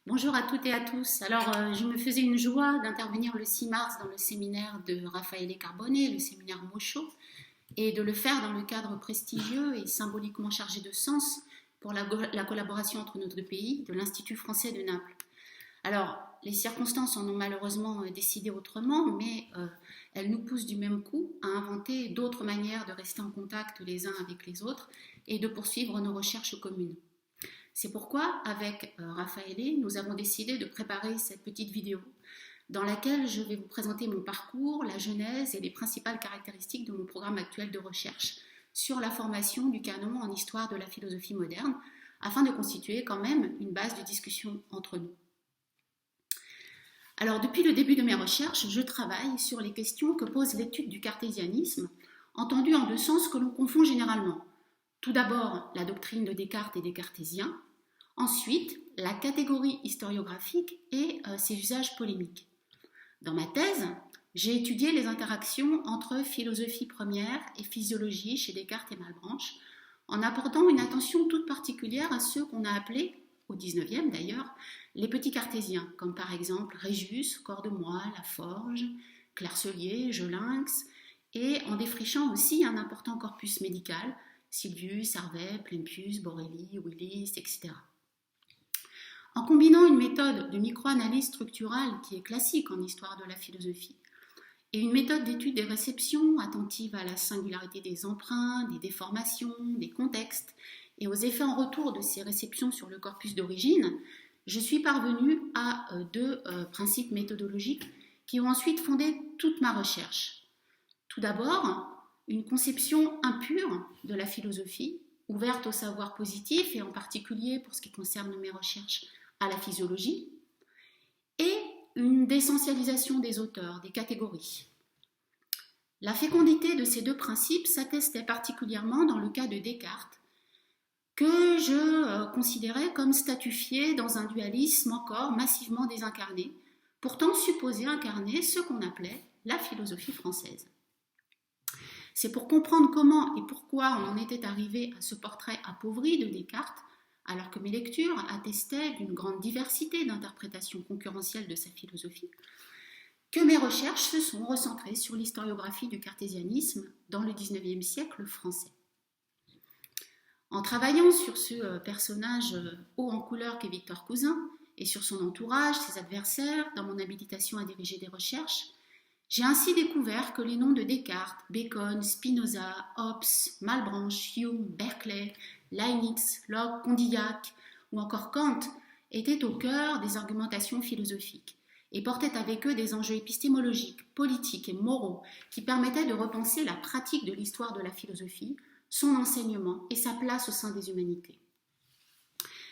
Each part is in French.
Bonjour à toutes et à tous. Je me faisais une joie d'intervenir le 6 mars dans le séminaire de Raffaele Carbone, le séminaire Mocho, et de le faire dans le cadre prestigieux et symboliquement chargé de sens pour la collaboration entre nos deux pays de l'Institut français de Naples. Alors, les circonstances en ont malheureusement décidé autrement, mais elles nous poussent du même coup à inventer d'autres manières de rester en contact les uns avec les autres et de poursuivre nos recherches communes. C'est pourquoi, avec Raffaele, nous avons décidé de préparer cette petite vidéo dans laquelle je vais vous présenter mon parcours, la genèse et les principales caractéristiques de mon programme actuel de recherche sur la formation du canon en histoire de la philosophie moderne, afin de constituer quand même une base de discussion entre nous. Alors, depuis le début de mes recherches, je travaille sur les questions que pose l'étude du cartésianisme, entendue en deux sens que l'on confond généralement. Tout d'abord, la doctrine de Descartes et des cartésiens. Ensuite, la catégorie historiographique et ses usages polémiques. Dans ma thèse, j'ai étudié les interactions entre philosophie première et physiologie chez Descartes et Malebranche, en apportant une attention toute particulière à ceux qu'on a appelés, au XIXe d'ailleurs, les petits cartésiens, comme par exemple Régis, Cordemoy, Laforge, Clarselier, Jolinx, et en défrichant aussi un important corpus médical, Sylvius, Harvey, Plempius, Borelli, Willis, etc. En combinant une méthode de microanalyse structurale qui est classique en histoire de la philosophie et une méthode d'étude des réceptions attentive à la singularité des emprunts, des déformations, des contextes et aux effets en retour de ces réceptions sur le corpus d'origine, je suis parvenue à deux principes méthodologiques qui ont ensuite fondé toute ma recherche. Tout d'abord, une conception impure de la philosophie, ouverte au savoir positif et en particulier pour ce qui concerne mes recherches à la physiologie, et une désessentialisation des auteurs, des catégories. La fécondité de ces deux principes s'attestait particulièrement dans le cas de Descartes, que je considérais comme statufié dans un dualisme encore massivement désincarné, pourtant supposé incarner ce qu'on appelait la philosophie française. C'est pour comprendre comment et pourquoi on en était arrivé à ce portrait appauvri de Descartes, alors que mes lectures attestaient d'une grande diversité d'interprétations concurrentielles de sa philosophie, que mes recherches se sont recentrées sur l'historiographie du cartésianisme dans le XIXe siècle français. En travaillant sur ce personnage haut en couleur qu'est Victor Cousin, et sur son entourage, ses adversaires, dans mon habilitation à diriger des recherches, j'ai ainsi découvert que les noms de Descartes, Bacon, Spinoza, Hobbes, Malebranche, Hume, Berkeley, Leibniz, Locke, Condillac ou encore Kant étaient au cœur des argumentations philosophiques et portaient avec eux des enjeux épistémologiques, politiques et moraux qui permettaient de repenser la pratique de l'histoire de la philosophie, son enseignement et sa place au sein des humanités.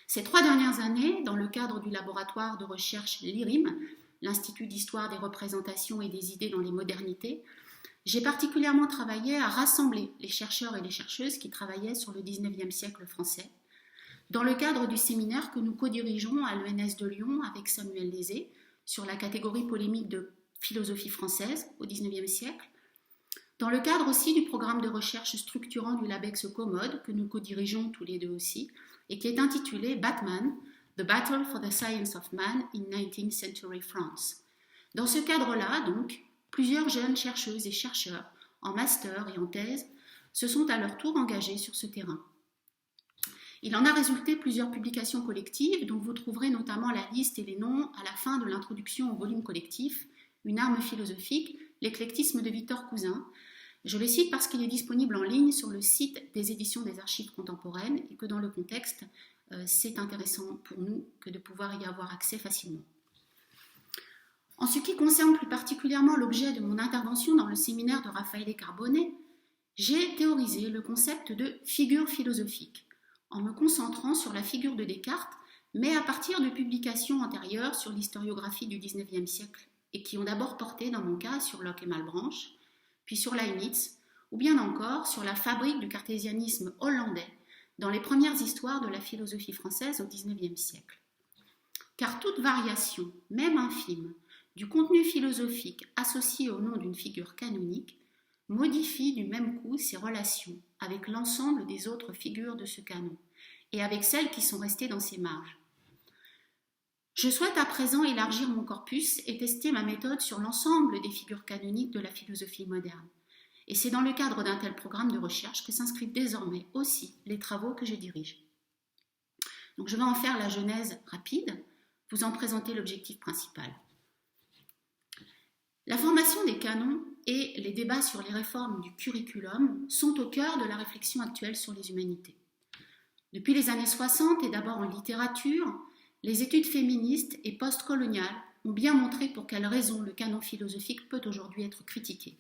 Ces 3 dernières années, dans le cadre du laboratoire de recherche LIRIM, l'Institut d'histoire des représentations et des idées dans les modernités, j'ai particulièrement travaillé à rassembler les chercheurs et les chercheuses qui travaillaient sur le XIXe siècle français, dans le cadre du séminaire que nous co-dirigeons à l'ENS de Lyon avec Samuel Lézé sur la catégorie polémique de philosophie française au XIXe siècle, dans le cadre aussi du programme de recherche structurant du LabEx Commode que nous co-dirigeons tous les deux aussi, et qui est intitulé Batman, The Battle for the Science of Man in 19th Century France. Dans ce cadre-là, donc, plusieurs jeunes chercheuses et chercheurs, en master et en thèse, se sont à leur tour engagés sur ce terrain. Il en a résulté plusieurs publications collectives, dont vous trouverez notamment la liste et les noms à la fin de l'introduction au volume collectif, Une arme philosophique, l'éclectisme de Victor Cousin. Je le cite parce qu'il est disponible en ligne sur le site des éditions des archives contemporaines et que dans le contexte, c'est intéressant pour nous que de pouvoir y avoir accès facilement. En ce qui concerne plus particulièrement l'objet de mon intervention dans le séminaire de Raffaele Carbone, j'ai théorisé le concept de figure philosophique, en me concentrant sur la figure de Descartes, mais à partir de publications antérieures sur l'historiographie du XIXe siècle, et qui ont d'abord porté, dans mon cas, sur Locke et Malebranche, puis sur Leibniz, ou bien encore sur la fabrique du cartésianisme hollandais dans les premières histoires de la philosophie française au XIXe siècle. Car toute variation, même infime, du contenu philosophique associé au nom d'une figure canonique modifie du même coup ses relations avec l'ensemble des autres figures de ce canon et avec celles qui sont restées dans ses marges. Je souhaite à présent élargir mon corpus et tester ma méthode sur l'ensemble des figures canoniques de la philosophie moderne. Et c'est dans le cadre d'un tel programme de recherche que s'inscrivent désormais aussi les travaux que je dirige. Donc je vais en faire la genèse rapide, vous en présenter l'objectif principal. La formation des canons et les débats sur les réformes du curriculum sont au cœur de la réflexion actuelle sur les humanités. Depuis les années 60 et d'abord en littérature, les études féministes et postcoloniales ont bien montré pour quelles raisons le canon philosophique peut aujourd'hui être critiqué.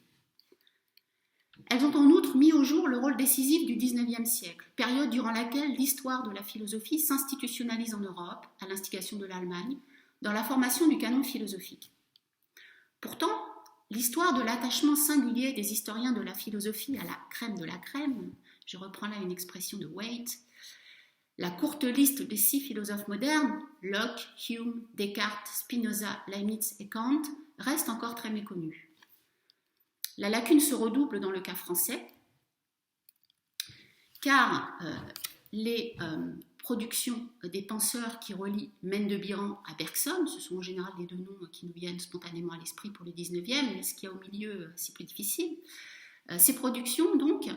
Elles ont en outre mis au jour le rôle décisif du XIXe siècle, période durant laquelle l'histoire de la philosophie s'institutionnalise en Europe, à l'instigation de l'Allemagne, dans la formation du canon philosophique. Pourtant, l'histoire de l'attachement singulier des historiens de la philosophie à la crème de la crème, je reprends là une expression de Waite, la courte liste des 6 philosophes modernes, Locke, Hume, Descartes, Spinoza, Leibniz et Kant, reste encore très méconnue. La lacune se redouble dans le cas français, car les productions des penseurs qui relient Mendes-Biran à Bergson, ce sont en général les 2 noms qui nous viennent spontanément à l'esprit pour le 19e, mais ce qu'il y a au milieu, c'est plus difficile. Ces productions, donc,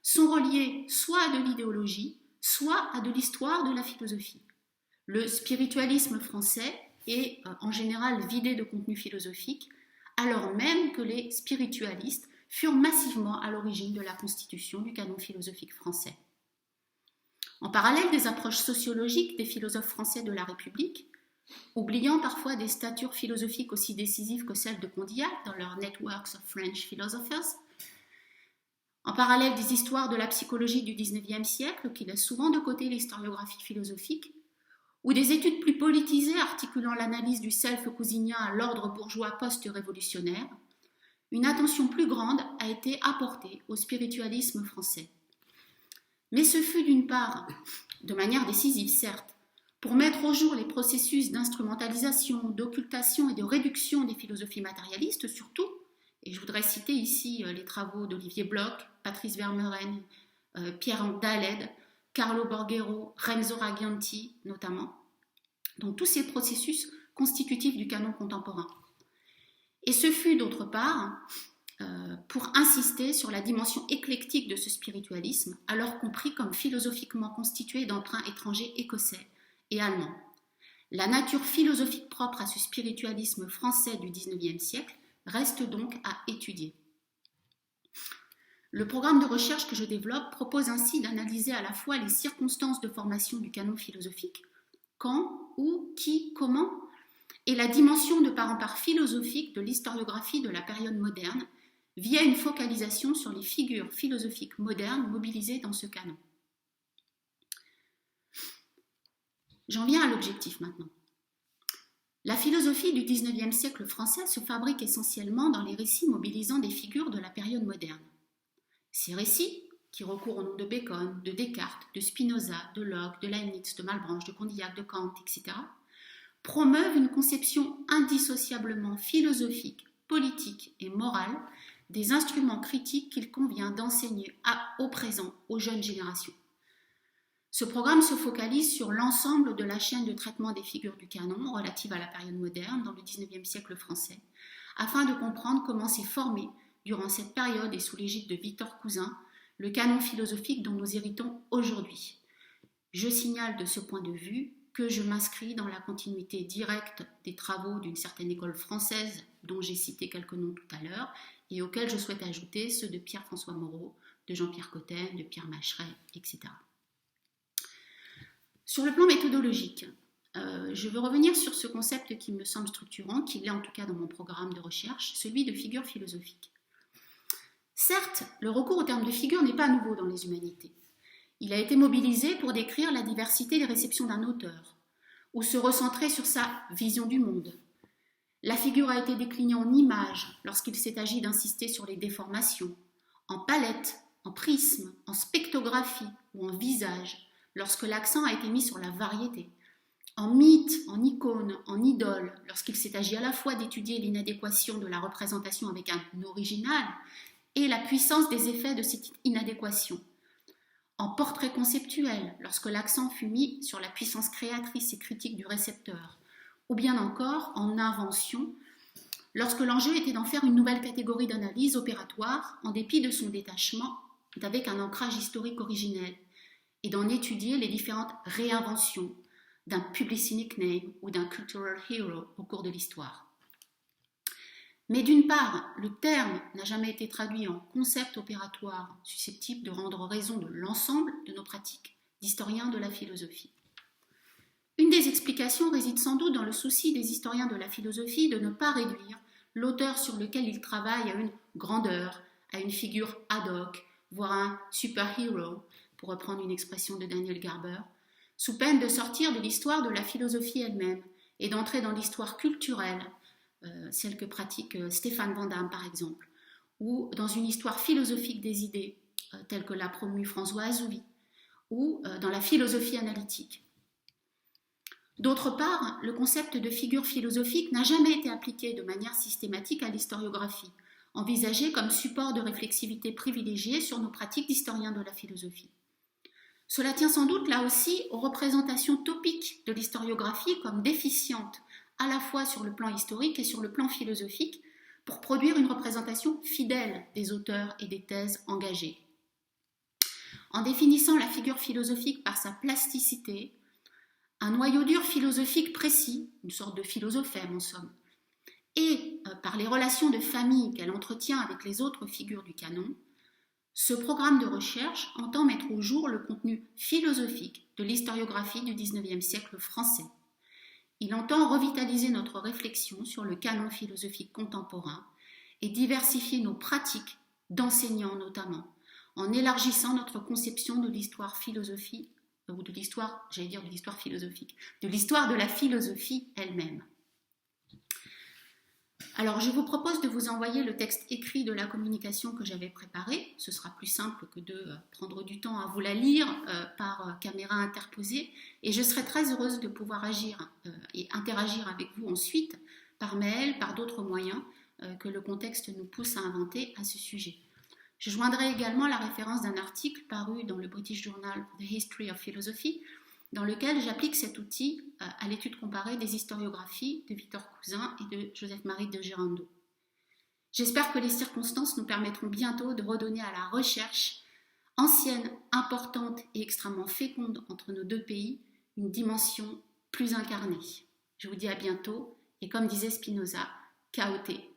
sont reliées soit à de l'idéologie, soit à de l'histoire de la philosophie. Le spiritualisme français est en général vidé de contenu philosophique, alors même que les spiritualistes furent massivement à l'origine de la constitution du canon philosophique français. En parallèle des approches sociologiques des philosophes français de la République, oubliant parfois des statures philosophiques aussi décisives que celles de Condillac dans leur Networks of French Philosophers, en parallèle des histoires de la psychologie du XIXe siècle qui laissent souvent de côté l'historiographie philosophique, ou des études plus politisées articulant l'analyse du self cousinien à l'ordre bourgeois post-révolutionnaire, une attention plus grande a été apportée au spiritualisme français. Mais ce fut d'une part, de manière décisive certes, pour mettre au jour les processus d'instrumentalisation, d'occultation et de réduction des philosophies matérialistes surtout, et je voudrais citer ici les travaux d'Olivier Bloch, Patrice Vermeuren, Pierre Dahled, Carlo Borghero, Renzo Raggianti notamment, donc tous ces processus constitutifs du canon contemporain. Et ce fut d'autre part pour insister sur la dimension éclectique de ce spiritualisme, alors compris comme philosophiquement constitué d'emprunts étrangers écossais et allemands. La nature philosophique propre à ce spiritualisme français du XIXe siècle reste donc à étudier. Le programme de recherche que je développe propose ainsi d'analyser à la fois les circonstances de formation du canon philosophique, quand, où, qui, comment, et la dimension de part en part philosophique de l'historiographie de la période moderne, via une focalisation sur les figures philosophiques modernes mobilisées dans ce canon. J'en viens à l'objectif maintenant. La philosophie du XIXe siècle français se fabrique essentiellement dans les récits mobilisant des figures de la période moderne. Ces récits, qui recourent au nom de Bacon, de Descartes, de Spinoza, de Locke, de Leibniz, de Malebranche, de Condillac, de Kant, etc., promeuvent une conception indissociablement philosophique, politique et morale des instruments critiques qu'il convient d'enseigner au présent aux jeunes générations. Ce programme se focalise sur l'ensemble de la chaîne de traitement des figures du canon relative à la période moderne dans le XIXe siècle français, afin de comprendre comment s'est formé, durant cette période et sous l'égide de Victor Cousin, le canon philosophique dont nous héritons aujourd'hui. Je signale de ce point de vue que je m'inscris dans la continuité directe des travaux d'une certaine école française dont j'ai cité quelques noms tout à l'heure et auxquels je souhaite ajouter ceux de Pierre-François Moreau, de Jean-Pierre Cotten, de Pierre Macheret, etc. Sur le plan méthodologique, je veux revenir sur ce concept qui me semble structurant, qui l'est en tout cas dans mon programme de recherche, celui de figure philosophique. Certes, le recours au terme de figure n'est pas nouveau dans les humanités. Il a été mobilisé pour décrire la diversité des réceptions d'un auteur, ou se recentrer sur sa vision du monde. La figure a été déclinée en images lorsqu'il s'est agi d'insister sur les déformations, en palette, en prisme, en spectrographie ou en visage, lorsque l'accent a été mis sur la variété, en mythe, en icône, en idole, lorsqu'il s'est agi à la fois d'étudier l'inadéquation de la représentation avec un original et la puissance des effets de cette inadéquation, en portrait conceptuel, lorsque l'accent fut mis sur la puissance créatrice et critique du récepteur, ou bien encore en invention, lorsque l'enjeu était d'en faire une nouvelle catégorie d'analyse opératoire en dépit de son détachement d'avec un ancrage historique originel, et d'en étudier les différentes réinventions d'un publicity nickname ou d'un cultural hero au cours de l'histoire. Mais d'une part, le terme n'a jamais été traduit en concept opératoire susceptible de rendre raison de l'ensemble de nos pratiques d'historiens de la philosophie. Une des explications réside sans doute dans le souci des historiens de la philosophie de ne pas réduire l'auteur sur lequel ils travaillent à une grandeur, à une figure ad hoc, voire un super-héros, pour reprendre une expression de Daniel Garber, sous peine de sortir de l'histoire de la philosophie elle-même et d'entrer dans l'histoire culturelle, celle que pratique Stéphane Van Damme par exemple, ou dans une histoire philosophique des idées, telle que l'a promue François Azoulay, ou dans la philosophie analytique. D'autre part, le concept de figure philosophique n'a jamais été appliqué de manière systématique à l'historiographie, envisagée comme support de réflexivité privilégiée sur nos pratiques d'historiens de la philosophie. Cela tient sans doute là aussi aux représentations topiques de l'historiographie comme déficientes à la fois sur le plan historique et sur le plan philosophique pour produire une représentation fidèle des auteurs et des thèses engagées. En définissant la figure philosophique par sa plasticité, un noyau dur philosophique précis, une sorte de philosophème en somme, et par les relations de famille qu'elle entretient avec les autres figures du canon, ce programme de recherche entend mettre au jour le contenu philosophique de l'historiographie du XIXe siècle français. Il entend revitaliser notre réflexion sur le canon philosophique contemporain et diversifier nos pratiques d'enseignants notamment, en élargissant notre conception de l'histoire philosophique, ou de l'histoire, de l'histoire philosophique, de l'histoire de la philosophie elle-même. Alors, je vous propose de vous envoyer le texte écrit de la communication que j'avais préparée. Ce sera plus simple que de prendre du temps à vous la lire par caméra interposée. Et je serai très heureuse de pouvoir agir et interagir avec vous ensuite par mail, par d'autres moyens que le contexte nous pousse à inventer à ce sujet. Je joindrai également la référence d'un article paru dans le British Journal The History of Philosophy, dans lequel j'applique cet outil à l'étude comparée des historiographies de Victor Cousin et de Joseph-Marie de Gerando. J'espère que les circonstances nous permettront bientôt de redonner à la recherche, ancienne, importante et extrêmement féconde entre nos deux pays, une dimension plus incarnée. Je vous dis à bientôt et comme disait Spinoza, chaoté